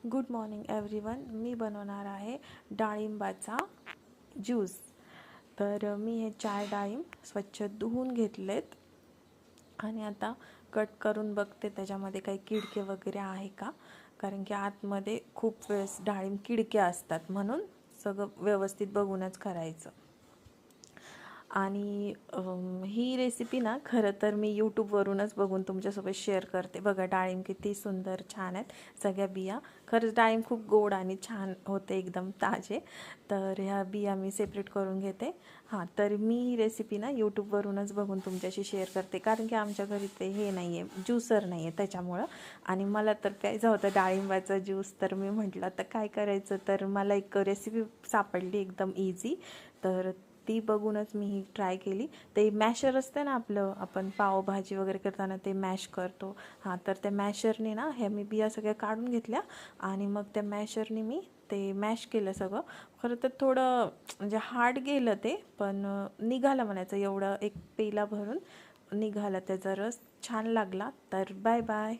Good morning everyone. मी बनवणार आहे डाळिंबाचा ज्यूस. तर मी हे 4 डाळिंब स्वच्छ धुवून घेतलेत आणि आता कट करून बघते त्याच्यामध्ये काही किडके वगैरे आहे का, कारण की आतमध्ये खूप वेळेस डाळिंब किडके असतात, म्हणून सगळं व्यवस्थित बघूनच करायचं. आणि ही रेसिपी ना खरं तर मी यूट्यूबवरूनच बघून तुमच्यासोबत शेअर करते. बघा डाळिंब किती सुंदर छान आहेत, सगळ्या बिया. खरंच डाळिंब खूप गोड आणि छान होते, एकदम ताजे. तर ह्या बिया मी सेपरेट करून घेते. तर मी ही रेसिपी ना यूट्यूबवरूनच बघून तुमच्याशी शेअर करते, कारण की आमच्या घरी ते हे नाही आहे, ज्युसर नाही आहे त्याच्यामुळं. आणि मला तर प्यायचं होतं डाळिंबाचा ज्यूस, तर मी म्हटलं आता काय करायचं, तर मला एक रेसिपी सापडली एकदम इझी. तर ती बघूनच मी ही ट्राय केली. ते मॅशर असते ना आपलं, आपण पावभाजी वगैरे करताना ते मॅश करतो. तर त्या मॅशरने ना ह्या मी बिया सगळ्या काढून घेतल्या आणि मग त्या मॅशरने मी ते मॅश केलं सगळं. खरं तर थोडं म्हणजे हार्ड गेलं ते, पण निघालं म्हणायचं, एवढं एक पेला भरून निघाला त्याचा रस, छान लागला. तर बाय बाय.